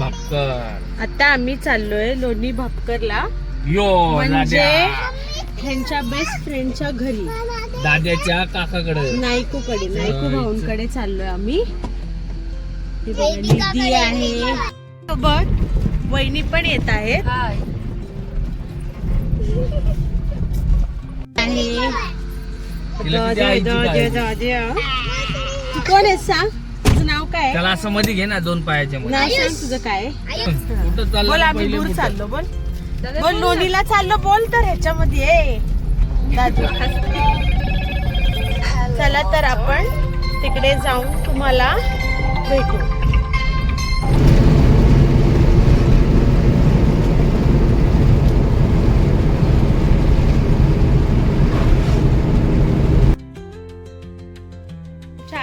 भापकर. आता आम्ही चाललोय लोणी भापकरला, यो म्हणजे दाद्या. ह्यांच्या बेस्ट फ्रेंडच्या घरी, दाद्याच्या काकाकडे. नायकूकडे, नायकू भाऊंकडे चाललोय आम्ही. हे बघा, निधी आहे सोबत, वहिनी पण येत आहेत. तू कोण आहेस सांग, तुझं नाव काय? त्याला असं मध्ये घे ना, दोन पायाच्या मध्ये. नाव सांग तुझं काय? कुठं चाललं? बोल, आम्ही दूर चाललो. बोल बोल, लोणीला चाललो बोल. तर ह्याच्यामध्ये दादू. चला तर आपण तिकडे जाऊन तुम्हाला भेटू.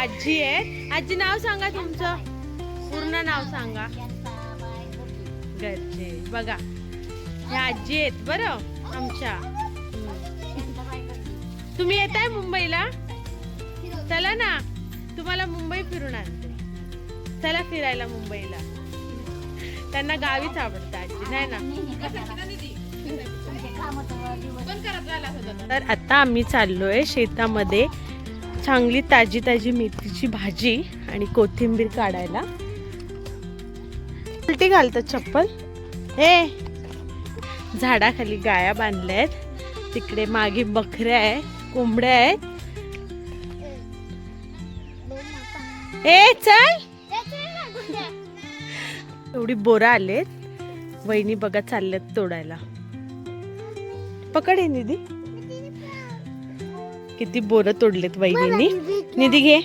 आजी आहे. आजी नाव सांगा तुमचं, पूर्ण नाव सांगा. घरचे बघा, ह्या आजी आहेत बरं आमच्या. तुम्ही येताय मुंबईला? चला ना, तुम्हाला मुंबई फिरून आणते. चला फिरायला मुंबईला. त्यांना गावीच आवडतं आजी, नाही ना? तर आता आम्ही चाललोय शेतामध्ये चांगली ताजी ताजी मेथीची भाजी आणि कोथिंबीर काढायला. उलटी घालतात चप्पल. हे झाडाखाली गाया बांधल्या आहेत, तिकडे मागे बकऱ्या आहे, कोंबड्या आहेत. ए चल, एवढी बोरं आलेत. वहिनी बघा चालल्यात तोडायला. पकड हे निधी, किती बोरं तोडलेत वहिनींनी. निधी घे.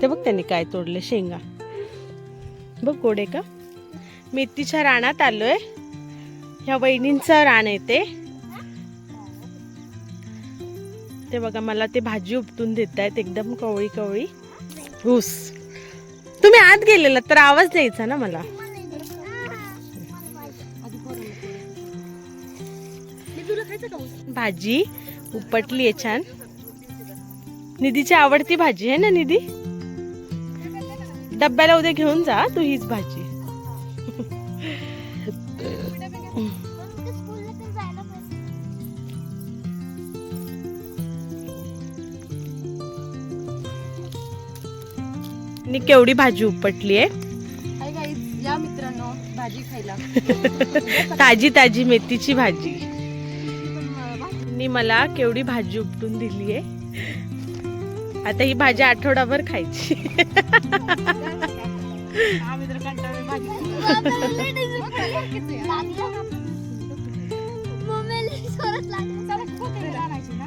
ते बघ त्यांनी काय तोडले, शेंगा बघ. गोडे का? मेथीच्या रानात आलोय. ह्या वहिनींचं रान आहे ते बघा. मला ते भाजी उपटून देत आहेत, एकदम कवळी कवळी ऊस. तुम्ही आत गेलेला तर आवाज द्यायचा ना मला. भाजी उपटली आहे छान. निधीची आवडती भाजी आहे ना निधी? डब्याला उद्या घेऊन जा तू हीच भाजी. आणि केवढी भाजी उपटली आहे. या मित्रांनो भाजी खायला. ताजी ताजी मेथीची भाजी. मला केवढी भाजी उपटून दिली आहे. आता ही भाजी आठवडाभर खायची.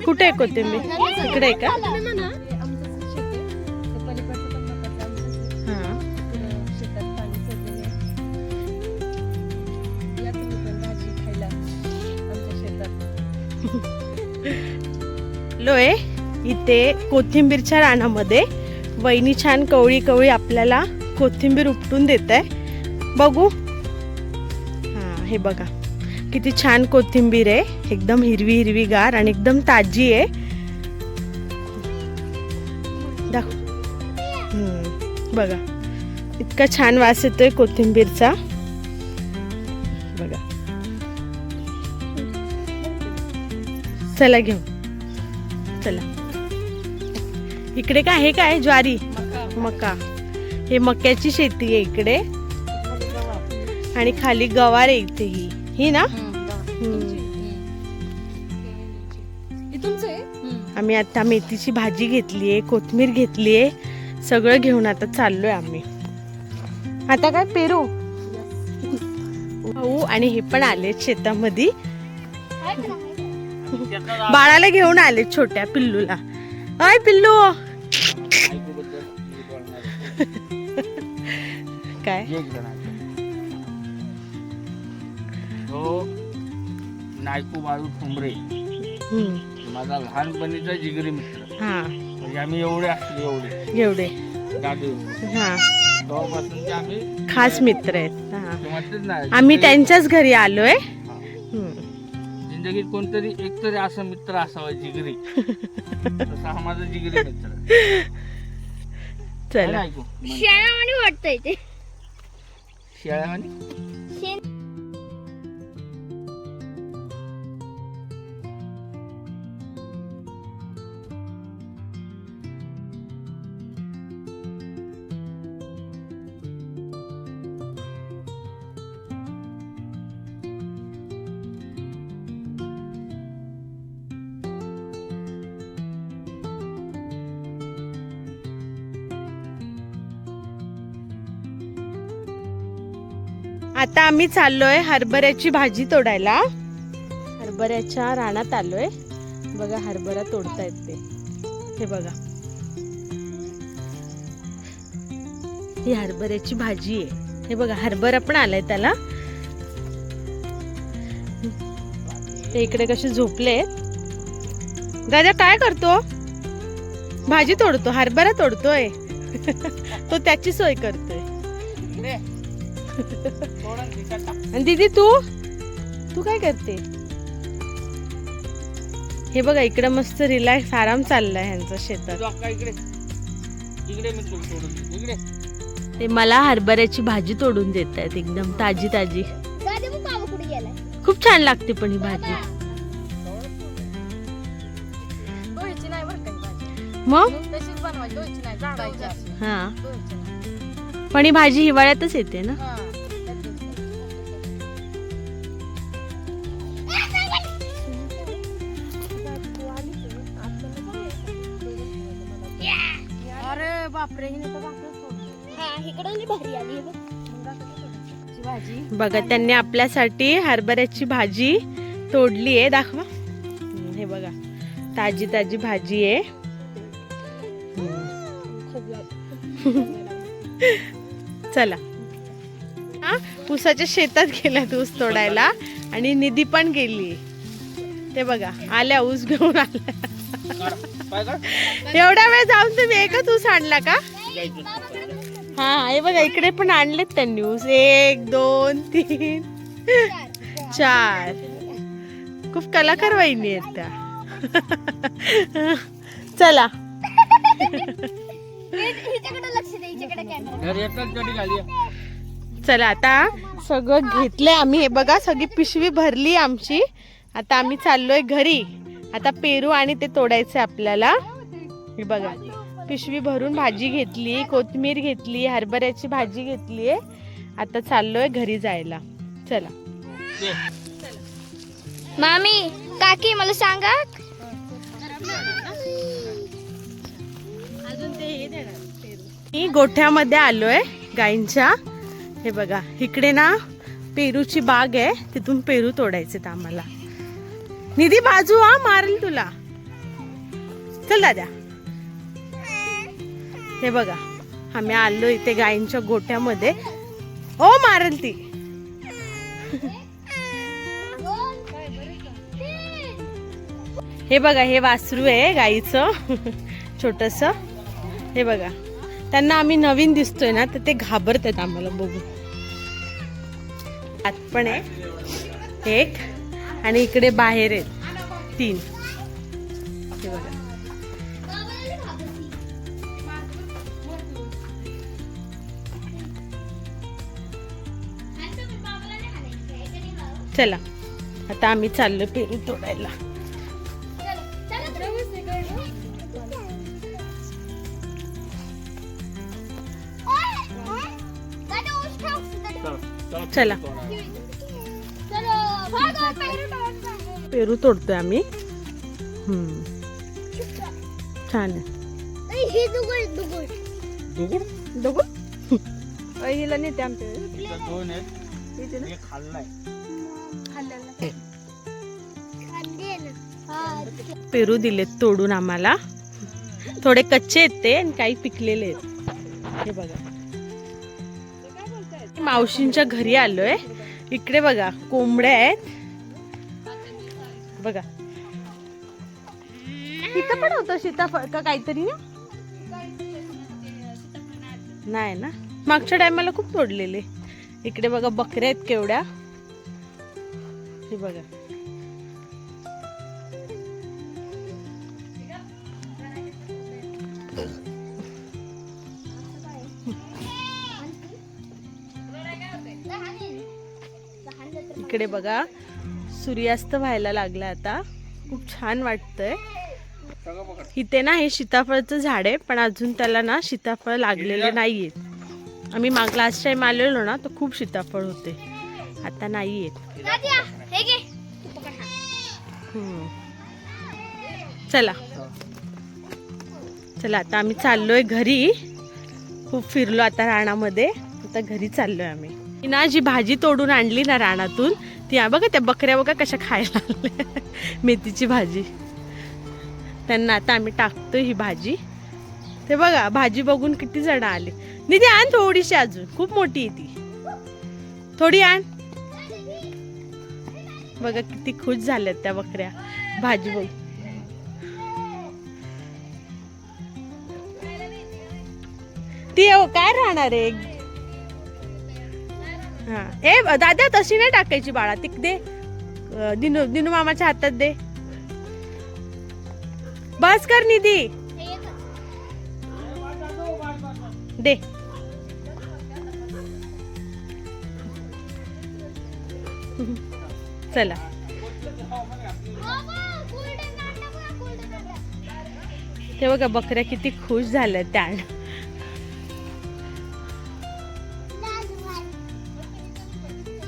कुठे आहे कोथिंबीर? इकडे आहे का? लोय इथे कोथिंबीरच्या रानामध्ये वहिनी छान कवळी कवळी आपल्याला कोथिंबीर उपटून देत आहे. बघू. हा, हे बघा किती छान कोथिंबीर आहे. एकदम हिरवी हिरवी गार आणि एकदम ताजी आहे. दाखव. बघा इतका छान वास येतोय कोथिंबीरचा. बघा. चला घेऊ. चला. इकडे काय आहे? काय ज्वारी, मका. हे मक्याची शेती आहे इकडे. आणि खाली गवार आहे इथे. ही ना. आम्ही आता मेथीची भाजी घेतलीये, कोथिंबीर घेतलीये, सगळं घेऊन आता चाललोय आम्ही. आता काय पेरू आणि हे पण आले शेतामध्ये. बाळाला घेऊन आले, छोट्या पिल्लूला. अय पिल्लू. काय नायकू बाळू ठोंबरे माझा लहानपणीचा जिगरी मित्र. हा, म्हणजे आम्ही एवढे असले एवढे दादू. हा, तेव्हापासून आम्ही खास मित्र आहेत. ना, आम्ही त्यांच्याच घरी आलोय. जिंदगीत कोणतरी एकतरी असं मित्र असावा जिगरी. तसा हा माझा जिगरी मित्र. चला. वाटतंय ते. शेळ्यावानी आता आम्ही चाललोय हरभऱ्याची भाजी तोडायला. हरभऱ्याच्या रानात आलोय. बघा हरभरा तोडतायत ते. हे बघा, ही हरभऱ्याची भाजी आहे. हे बघा हरभरा पण आलाय त्याला. ते इकडे कसे झोपले. दादा काय करतो? भाजी तोडतो, हरभरा तोडतोय. तो त्याची सोय करतोय. आणि दीदी तू काय करते? हे बघा इकडे मस्त रिलॅक्स आराम चाललाय ह्यांचा शेतात. ते मला हरभऱ्याची भाजी तोडून देत आहेत एकदम ताजी ताजी. खूप छान लागते पण ही भाजी. मग हा, पण ही भाजी हिवाळ्यातच येते ना. अरे बापरे, बघा त्यांनी आपल्यासाठी हरभऱ्याची भाजी तोडली आहे. दाखवा. हे बघा ताजी ताजी भाजी आहे. चला. हा, ऊसाच्या शेतात गेल्यात ऊस तोडायला आणि निधी पण गेली. ते बघा आल्या ऊस घेऊन आल्या. एवढा वेळ जाऊन तुम्ही एकच ऊस आणला का? हा, हे बघा इकडे पण आणलेत त्यांनी ऊस. 1 2 3 4. खूप कलाकार वहिनी आहेत त्या. चला. चला आता सगळं घेतलंय आम्ही. हे बघा सगळी पिशवी भरली आमची. आता आम्ही चाललोय घरी. आता पेरू आणि ते तोडायचे आपल्याला. हे बघा पिशवी भरून भाजी घेतली, कोथिंबीर घेतली, हरभऱ्याची भाजी घेतली. आता चाललोय घरी जायला. चला. मामी काकी मला सांगा. मी गोठ्यामध्ये आलोय गाईंच्या. हे बघा इकडे ना पेरूची बाग आहे. तिथून पेरू तोडायचे आम्हाला. निधी बाजू हा, मारेल तुला. चल दादा. हे बघा आम्ही आलो इथे गाईंच्या गोठ्यामध्ये. ओ मारेल ती. हे बघा हे वासरू आहे गाईचं छोटस. हे बघा त्यांना आम्ही नवीन दिसतोय ना तर ते घाबरतात आम्हाला बघू. आत पण आहे 1 आणि इकडे बाहेर आहेत 3. हे बघा. चला आता आम्ही चाललो पेरू तोडायला. चला पेरू तोडतोय आम्ही. छान आहे. हिला नेते आमच्या. पेरू दिलेत तोडून आम्हाला. थोडे कच्चे आहेत ते आणि काही पिकलेले आहेत. हे बघा मावशींच्या घरी आलोय. इकडे बघा कोंबड्या आहेत. बघा इथं पण होतं सीताफळ का काहीतरी ना. नाही ना, मागच्या टायमाला खूप तोडलेले. इकडे बघा बकऱ्या आहेत केवढ्या. हे बघा इकडे बघा सूर्यास्त व्हायला लागला आता, खूप छान वाटतंय. इथे ना हे सीताफळचं झाड आहे, पण अजून त्याला ना सीताफळ लागलेले नाहीये. आम्ही लास्ट टाइम आलेलो ना तर खूप सीताफळ होते, आता नाही आहेत. चला चला आता आम्ही चाललोय घरी. खूप फिरलो आता रानामध्ये, आता घरी चाललोय आम्ही. ही ना जी भाजी तोडून आणली ना रानातून ती बघा, त्या बकऱ्या बघा कशा खायला लागल्या मेथीची भाजी. त्यांना आता आम्ही टाकतोय ही भाजी. ते बघा भाजी बघून किती जण आले. निधी आण थोडीशी, अजून खूप मोठी आहे ती, थोडी आण. बघा किती खुश झाल्यात त्या बकऱ्या भाजी बघ. ती काय राहणार आहे. हा ए दादा तशी नाही टाकायची बाळा, ती दे दिनू, दिनू मामाच्या हातात दे. बस कर निधी, दे. चला ते बघा बकऱ्या किती खुश झाल्या त्या.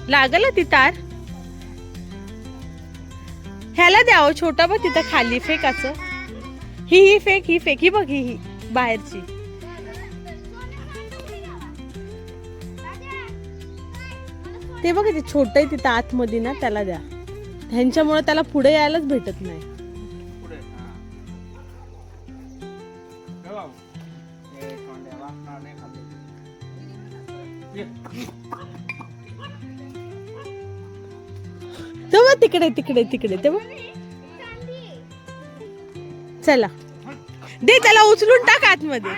लागल ती तार, ह्याला द्यावं छोटा बघ तिथं खाली फेकाचं. ही फेक, ही फेक, ही बघ ही बाहेरची. ते बघ ते छोट आहे तिथं आतमध्ये ना, त्याला द्या. ह्यांच्यामुळे त्याला पुढे यायलाच भेटत नाही. तेव्हा तिकडे तिकडे तिकडे तेव्हा. चला दे त्याला, उचलून टाक आतमध्ये.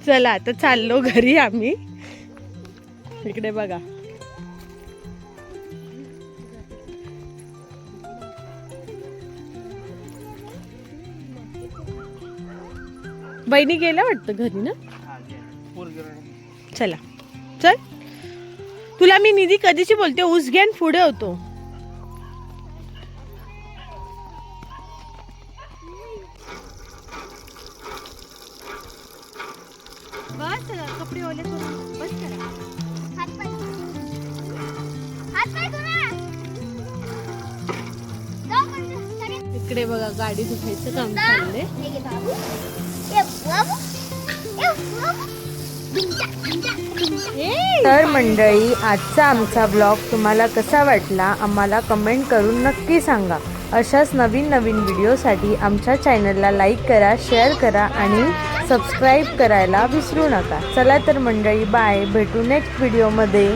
चला आता चाललो घरी आम्ही. इकडे बघा बहिणी गेल्या वाटतं घरी ना. चला चल, तुला मी निधी कधीची बोलते ऊस घ्या पुढे होतो. बस कपडे ओले करून बस करा. इकडे बघा गाडी धुवायचं काम चाललंय. तर मंडळी, आजचा आमचा ब्लॉग तुम्हाला कसा वाटला आम्हाला कमेंट करून नक्की सांगा. अशाच नवीन नवीन व्हिडिओसाठी आमच्या चॅनलला लाईक करा, शेअर करा आणि सबस्क्राईब करायला विसरू नका. चला तर मंडळी, बाय, भेटू नेक्स्ट व्हिडिओमध्ये.